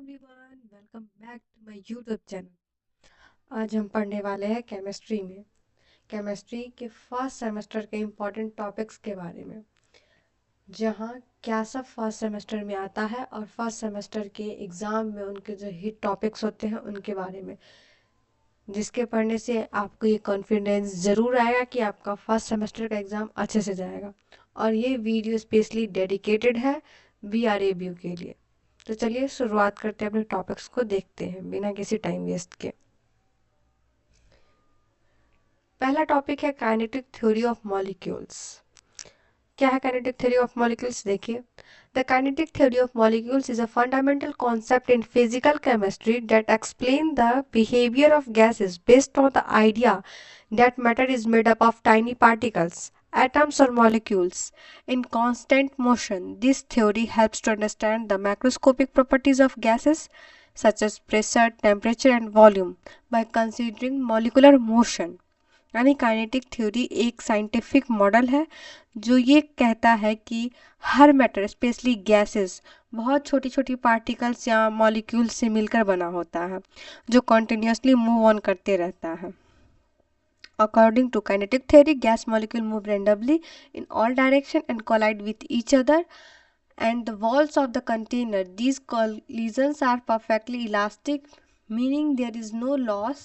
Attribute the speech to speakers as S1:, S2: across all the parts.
S1: Everyone, welcome back to my YouTube channel. आज हम पढ़ने वाले हैं केमिस्ट्री के फर्स्ट सेमेस्टर के इम्पोर्टेंट टॉपिक्स के बारे में, जहाँ क्या सब फर्स्ट सेमेस्टर में आता है और फर्स्ट सेमेस्टर के एग्ज़ाम में उनके जो हिट टॉपिक्स होते हैं उनके बारे में, जिसके पढ़ने से आपको ये कॉन्फिडेंस ज़रूर आएगा कि आपका फर्स्ट सेमेस्टर का एग्ज़ाम अच्छे से जाएगा। और ये वीडियो स्पेशली डेडिकेटेड है BRABU के लिए। तो चलिए शुरुआत करते हैं, अपने टॉपिक्स को देखते हैं बिना किसी टाइम वेस्ट के। पहला टॉपिक है काइनेटिक थ्योरी ऑफ मॉलिक्यूल्स। क्या है काइनेटिक थ्योरी ऑफ मॉलिक्यूल्स? देखिए, the kinetic theory of molecules is a fundamental concept in physical chemistry that explain the behaviour of gases based on the idea that matter is made up of tiny particles, atoms or molecules in constant motion. This theory helps to understand the macroscopic properties of gases such as pressure, temperature and volume by considering molecular motion. यानी kinetic theory एक scientific model है जो ये कहता है कि हर matter specially gases बहुत छोटी छोटी पार्टिकल्स या मॉलिक्यूल्स से मिलकर बना होता है जो कॉन्टिन्यूसली मूव ऑन करते रहता है। According to kinetic theory, gas molecules move randomly in all directions and collide with each other and the walls of the container. These collisions are perfectly elastic, meaning there is no loss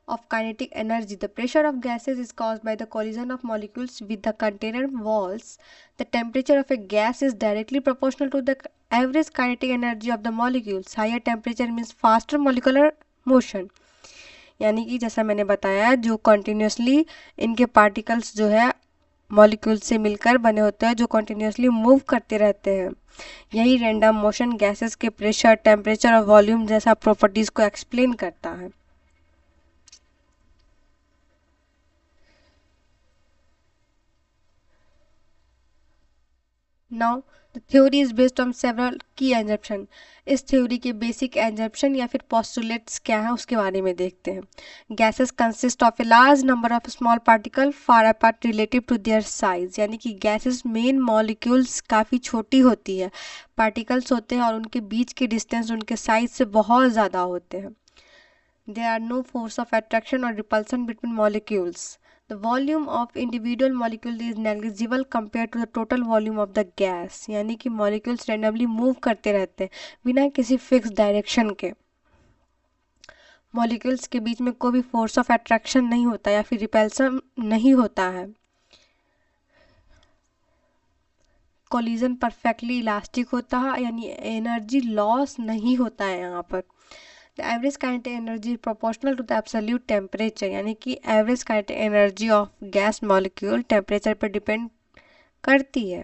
S1: of kinetic energy. The pressure of gases is caused by the collision of molecules with the container walls. The temperature of a gas is directly proportional to the average kinetic energy of the molecules. Higher temperature means faster molecular motion. यानी कि जैसा मैंने बताया, जो continuously इनके particles जो है molecule से मिलकर बने होते हैं, जो कॉन्टिन्यूसली मूव करते रहते हैं। यही रैंडम मोशन गैसेस के प्रेशर, टेम्परेचर और वॉल्यूम जैसा प्रॉपर्टीज को एक्सप्लेन करता है। Now the theory is based on several की एजम्पशन। इस थ्योरी के बेसिक एजम्पशन या फिर पोस्टुलेट्स क्या है उसके बारे में देखते हैं। Gases consist of a large number of small particle far apart relative to their size. यानी कि गैसेस मेन मॉलिक्यूल्स काफ़ी छोटी होती है, पार्टिकल्स होते हैं और उनके बीच के डिस्टेंस उनके साइज से बहुत ज़्यादा होते हैं। There are no force of attraction or repulsion between molecules. The volume of individual molecule is negligible compared to the total volume of the gas. यानी कि molecules randomly move करते रहते हैं बिना किसी फिक्स डायरेक्शन के। molecules के बीच में कोई भी force of attraction नहीं होता या फिर repulsion नहीं होता है। collision perfectly elastic होता है, यानी एनर्जी लॉस नहीं होता है यहाँ पर। The average kinetic energy is proportional to the absolute temperature, यानी कि average kinetic energy of gas molecule temperature पर डिपेंड करती है।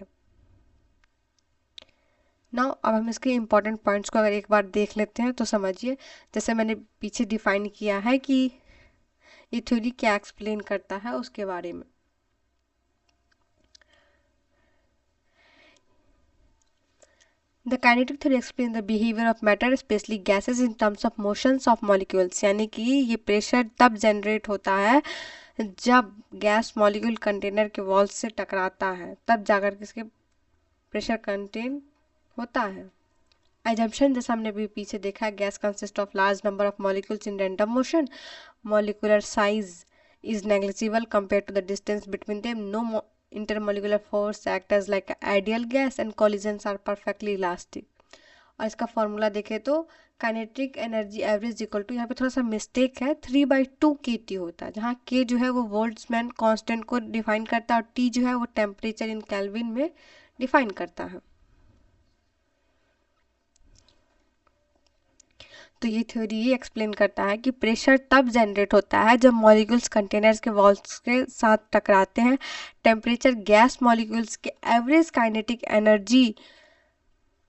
S1: नाउ अब हम इसके इम्पॉर्टेंट पॉइंट्स को अगर एक बार देख लेते हैं तो समझिए, जैसे मैंने पीछे डिफाइन किया है कि ये थ्योरी क्या एक्सप्लेन करता है उसके बारे में। The kinetic theory explains the behavior of matter, especially gases, in terms of motions of molecules. यानी कि ये प्रेशर तब जनरेट होता है जब गैस मॉलिक्यूल कंटेनर के वॉल से टकराता है, तब जाकर के इसके प्रेशर कंटेन होता है। एजम्पशन जैसा हमने भी पीछे देखा है, gas consist of large number of molecules in random motion, molecular size is negligible compared to the distance between them. No intermolecular force act as like ideal gas and collisions are perfectly elastic. और इसका formula देखें तो kinetic energy average equal to, यहाँ पे थोड़ा सा mistake है, 3/2 kT होता है, जहाँ K जो है वो बोल्ट्जमैन कांस्टेंट को डिफाइन करता है और T जो है वो टेम्परेचर इन केल्विन में डिफाइन करता है। तो ये थ्योरी ये एक्सप्लेन करता है कि प्रेशर तब जनरेट होता है जब मॉलिक्यूल्स कंटेनर्स के वॉल्स के साथ टकराते हैं। टेम्परेचर गैस मॉलिक्यूल्स के एवरेज काइनेटिक एनर्जी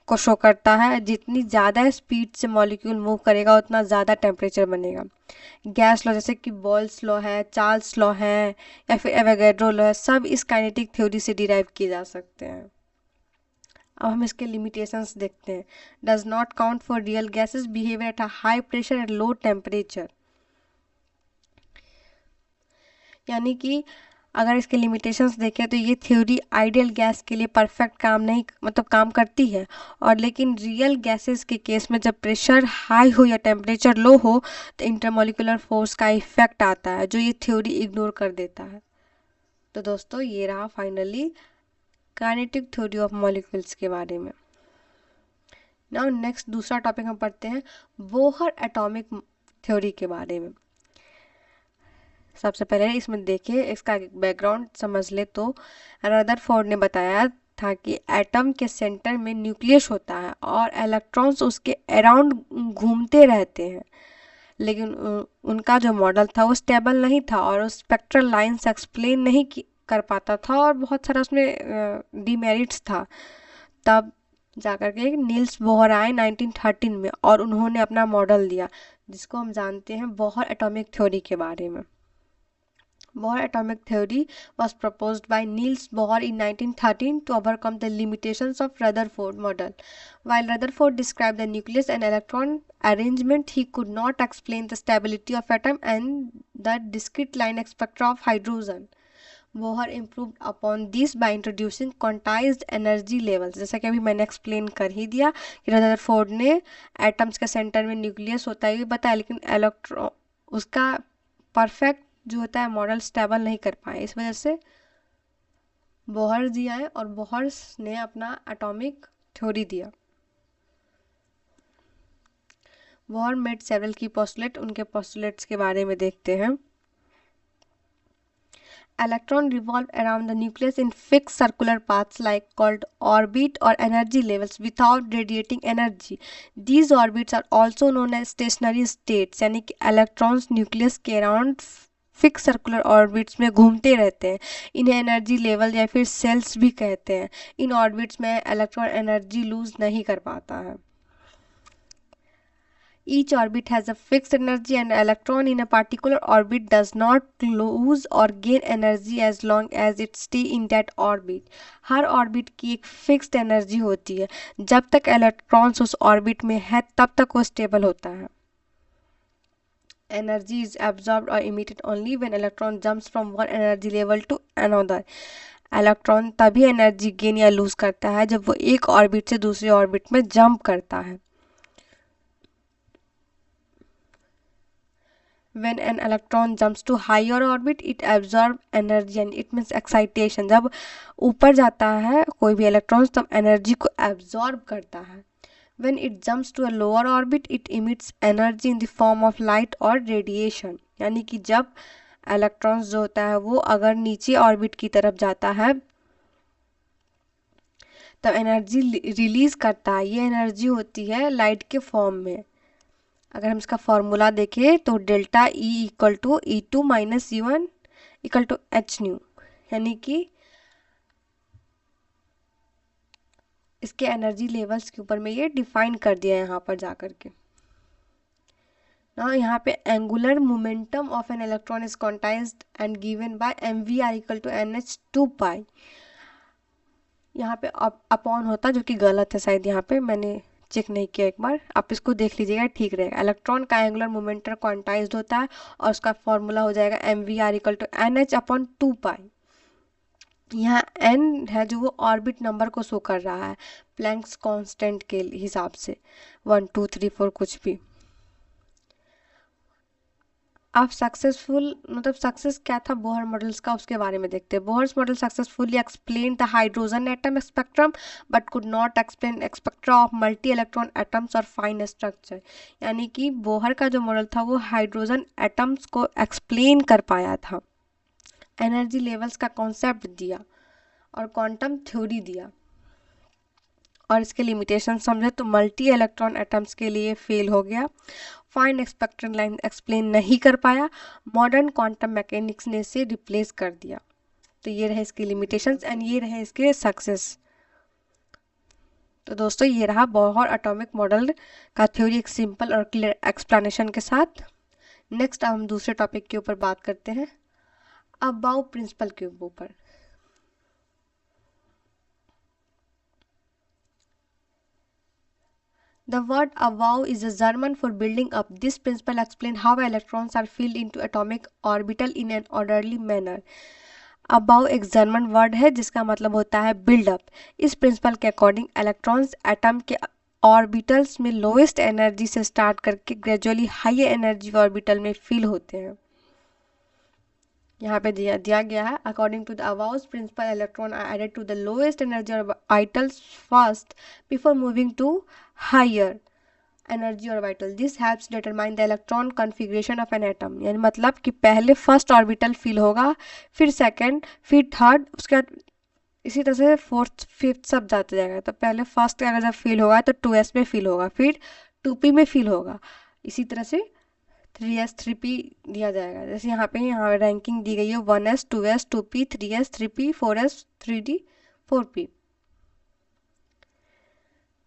S1: को शो करता है। जितनी ज़्यादा स्पीड से मॉलिक्यूल मूव करेगा उतना ज़्यादा टेम्परेचर बनेगा। गैस लॉ जैसे कि बॉयल्स लॉ है, चार्ल्स लॉ है या फिर एवोगैड्रो लॉ है, सब इस काइनेटिक थ्योरी से डिराइव किए जा सकते हैं। अब हम इसके लिमिटेशंस देखते हैं। Does not count for real gases behaviour at a high pressure and low temperature. यानी कि अगर इसके लिमिटेशंस देखें तो ये थ्योरी आइडियल गैस के लिए परफेक्ट काम नहीं मतलब काम करती है, और लेकिन रियल गैसेस के केस में जब प्रेशर हाई हो या टेम्परेचर लो हो तो इंटरमोलिकुलर फोर्स का इफेक्ट आता है जो ये थ्योरी इग्नोर कर देता है। तो दोस्तों ये रहा finally kinetic theory of molecules के बारे में। नाउ नेक्स्ट दूसरा टॉपिक हम पढ़ते हैं बोहर एटॉमिक थ्योरी के बारे में। सबसे पहले इसमें देखिए इसका बैकग्राउंड समझ ले तो रदरफोर्ड ने बताया था कि एटम के सेंटर में न्यूक्लियस होता है और इलेक्ट्रॉन्स उसके अराउंड घूमते रहते हैं, लेकिन उनका जो मॉडल था वो स्टेबल नहीं था और उस स्पेक्ट्रल लाइंस एक्सप्लेन नहीं कर पाता था और बहुत सारा उसमें डिमेरिट्स था। तब जाकर के नील्स बोहर आए 1913 में और उन्होंने अपना मॉडल दिया जिसको हम जानते हैं बोहर एटॉमिक थ्योरी के बारे में। Bohr atomic theory was proposed by Niels Bohr in 1913 to overcome the limitations of Rutherford model. While Rutherford described the nucleus and electron arrangement, he could not explain the stability of atom and the discrete line spectra of hydrogen. Bohr improved upon this by introducing quantized energy levels. जैसा कि अभी मैंने explain कर ही दिया कि Rutherford ने atoms के centre में न्यूक्लियस होता है ये बताया, लेकिन इलेक्ट्रॉन उसका परफेक्ट जो होता है मॉडल स्टेबल नहीं कर पाए, इस वजह से बोहर दिया है और बोहर ने अपना एटॉमिक थ्योरी दिया। बोहर मेड सेवरल की पोस्टुलेट, उनके पोस्टुलेट्स के बारे में देखते हैं। Electron revolve around the nucleus in fixed circular paths like called orbit or energy levels without radiating energy. These orbits are also known as stationary states, यानी कि electrons nucleus के around फिक्स सर्कुलर ऑर्बिट्स में घूमते रहते हैं। इन्हें energy level या फिर सेल्स भी कहते हैं। इन ऑर्बिट्स में इलेक्ट्रॉन एनर्जी लूज नहीं कर पाता है। Each orbit has a fixed energy and electron in a particular orbit does not lose or gain energy as long as it stay in that orbit. Her orbit की एक fixed energy होती है, जब तक इलेक्ट्रॉन्स उस orbit में है तब तक वो स्टेबल होता है। Energy is absorbed or emitted only when electron jumps from one energy level to another. Electron तभी एनर्जी गेन या लूज करता है जब वो एक ऑर्बिट से दूसरे ऑर्बिट में जंप करता है। When an electron jumps to higher orbit, it absorbs energy and it means excitation. जब ऊपर जाता है कोई भी इलेक्ट्रॉन तब एनर्जी को एब्जॉर्ब करता है। When it jumps to a lower orbit, it emits energy in the form of light or radiation. यानी कि जब इलेक्ट्रॉन्स जो होता है वो अगर नीचे ऑर्बिट की तरफ जाता है तब एनर्जी रिलीज करता है। ये एनर्जी होती है लाइट के फॉर्म में। अगर हम इसका फॉर्मूला देखें तो delta E equal to E2 minus E1 equal to H nu, यानी कि इसके एनर्जी लेवल्स के ऊपर में ये डिफाइन कर दिया है यहाँ पर जाकर के ना। यहाँ पे angular momentum of an electron is quantized and given by mvr equal to nh2 pi. यहाँ पे अपॉन होता जो कि गलत है शायद, यहाँ पे मैंने चेक नहीं किया, एक बार आप इसको देख लीजिएगा ठीक रहेगा। इलेक्ट्रॉन का एंगुलर मोमेंटम क्वांटाइज्ड होता है और उसका फॉर्मूला हो जाएगा mvr इक्वल टू nh/2 पाई। यहाँ n है जो वो ऑर्बिट नंबर को शो कर रहा है प्लैंक्स कांस्टेंट के हिसाब से, 1 2 3 4 कुछ भी। अब सक्सेसफुल मतलब सक्सेस क्या था बोहर मॉडल्स का उसके बारे में देखते हैं। Bohr's model successfully explain the hydrogen atom spectrum but could not explain spectra of multi electron atoms और फाइन स्ट्रक्चर। यानी कि बोहर का जो मॉडल था वो हाइड्रोजन एटम्स को एक्सप्लेन कर पाया था, एनर्जी लेवल्स का कॉन्सेप्ट दिया और क्वांटम थ्योरी दिया, और इसके लिमिटेशन समझे तो मल्टी इलेक्ट्रॉन एटम्स के लिए फेल हो गया, फाइन स्पेक्ट्रल लाइन एक्सप्लेन नहीं कर पाया, मॉडर्न क्वांटम मैकेनिक्स ने इसे रिप्लेस कर दिया। तो ये रहे इसके लिमिटेशंस एंड ये रहे इसके सक्सेस। तो दोस्तों ये रहा बोहर एटॉमिक मॉडल का थ्योरी एक सिंपल और क्लियर एक्सप्लेनेशन के साथ। नेक्स्ट हम दूसरे टॉपिक के ऊपर बात करते हैं, अबाउ प्रिंसिपल के ऊपर। The word above is a German for building up. This principle explains how electrons are filled into atomic orbital in an orderly manner. Aufbau एक जर्मन वर्ड है जिसका मतलब होता है बिल्डअप। इस प्रिंसिपल के अकॉर्डिंग इलेक्ट्रॉन्स एटम के orbitals में लोएस्ट एनर्जी से स्टार्ट करके ग्रेजुअली हाई एनर्जी ऑर्बिटल में फिल होते हैं। यहाँ पे दिया गया है according to the Aufbau principle electron are added to the lowest energy orbitals first before moving to higher energy orbital. This helps determine the electron configuration of an atom. यानी मतलब कि पहले फर्स्ट ऑर्बिटल फिल होगा, फिर second, फिर third, उसके बाद इसी तरह से फोर्थ फिफ्थ सब जाते जाएगा। तो पहले फर्स्ट अगर जब फिल होगा तो 2s में फिल होगा, फिर 2p में फिल होगा, इसी तरह से 3s 3p दिया जाएगा। जैसे यहाँ रैंकिंग दी गई है 1s 2s 2p 3s 3p 4s 3d 4p।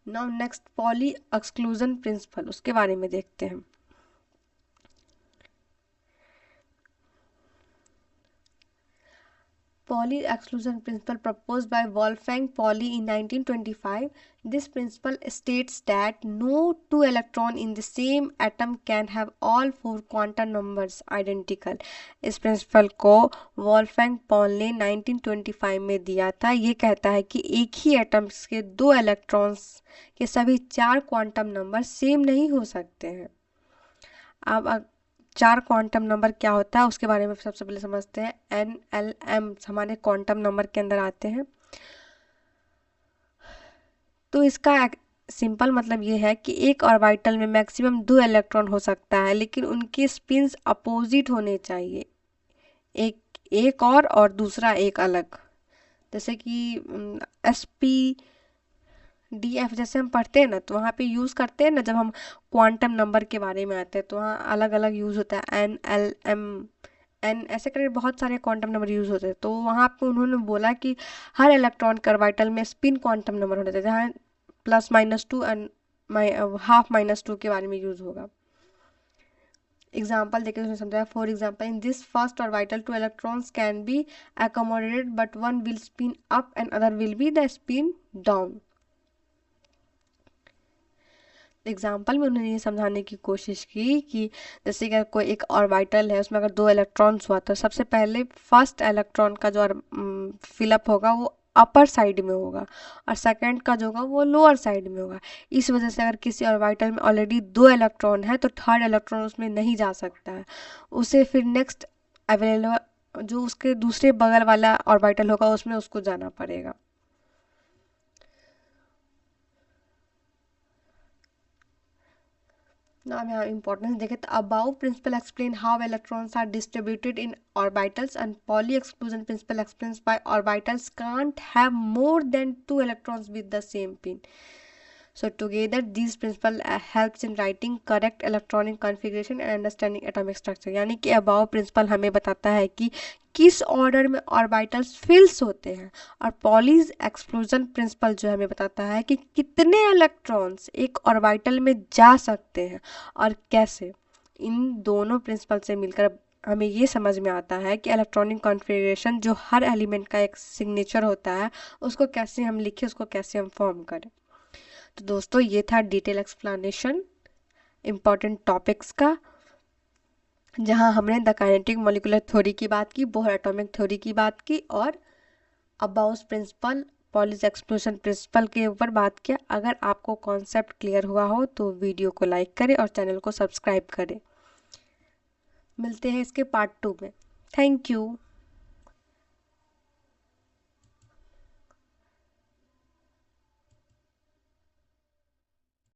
S1: Now next poly exclusion principle, उसके बारे में देखते हैं। Pauli exclusion principle proposed by Wolfgang Pauli in 1925. This principle states that no two electrons in the same atom can have all four quantum numbers identical. इस principal को वॉल्फैंग Paul ने 1925 में दिया था। ये कहता है कि एक ही एटम्स के दो इलेक्ट्रॉन्स के सभी चार क्वांटम नंबर सेम नहीं हो सकते हैं। अब चार क्वांटम नंबर क्या होता है उसके बारे में सबसे पहले समझते हैं। NLM हमारे क्वांटम नंबर के अंदर आते हैं। तो इसका सिंपल मतलब ये है कि एक ऑर्बिटल में मैक्सिमम 2 इलेक्ट्रॉन हो सकता है, लेकिन उनके स्पिन्स अपोजिट होने चाहिए, एक और दूसरा एक अलग। जैसे कि SP DF जैसे हम पढ़ते हैं ना, तो वहाँ पे यूज़ करते हैं ना, जब हम क्वांटम नंबर के बारे में आते हैं तो वहाँ अलग अलग यूज़ होता है। NLM N ऐसे करके बहुत सारे क्वांटम नंबर यूज़ होते हैं। तो वहाँ पे उन्होंने बोला कि हर इलेक्ट्रॉन के ऑर्बिटल में स्पिन क्वांटम नंबर होना चाहिए, जहाँ +-2 एंड ½ के बारे में यूज़ होगा। एग्जाम्पल देके उसने समझाया। For example in this first orbital 2 electrons can be accommodated but one wheel spin up and other will be the spin down. Example में उन्होंने ये समझाने की कोशिश की कि जैसे कि कोई एक ऑर्बिटल है, उसमें अगर 2 इलेक्ट्रॉन्स हुआ तो सबसे पहले फर्स्ट इलेक्ट्रॉन का जो फिलअप होगा वो अपर साइड में होगा और सेकंड का जो होगा वो लोअर साइड में होगा। इस वजह से अगर किसी ऑर्बिटल में ऑलरेडी 2 इलेक्ट्रॉन है तो थर्ड इलेक्ट्रॉन उसमें नहीं जा सकता है, उसे फिर नेक्स्ट अवेलेबल जो उसके दूसरे बगल वाला ऑर्बिटल होगा उसमें उसको जाना पड़ेगा। Now we have importance देखें तो above principle explain how electrons are distributed in orbitals and Pauli exclusion principle explains why orbitals can't have more than 2 electrons with the same spin. So together these principle helps in writing correct electronic configuration and understanding atomic structure। यानी कि above principle हमें बताता है कि किस order में orbitals फिल्स होते हैं, और पॉलीज एक्सक्लूजन प्रिंसिपल जो हमें बताता है कि कितने इलेक्ट्रॉन्स एक ऑर्बिटल में जा सकते हैं और कैसे। इन दोनों प्रिंसिपल से मिलकर हमें ये समझ में आता है कि इलेक्ट्रॉनिक कॉन्फ़िगरेशन जो हर एलिमेंट का एक सिग्नेचर होता है उसको कैसे हम लिखें, उसको कैसे हम फॉर्म करें। तो दोस्तों ये था डिटेल एक्सप्लेनेशन इम्पॉर्टेंट टॉपिक्स का, जहां हमने द काइनेटिक मॉलिक्यूलर थ्योरी की बात की, बोहर एटॉमिक थ्योरी की बात की और अबाउस प्रिंसिपल पॉलीज एक्सक्लूजन प्रिंसिपल के ऊपर बात किया। अगर आपको कॉन्सेप्ट क्लियर हुआ हो तो वीडियो को लाइक करें और चैनल को सब्सक्राइब करें। मिलते हैं इसके पार्ट 2 में। Thank you.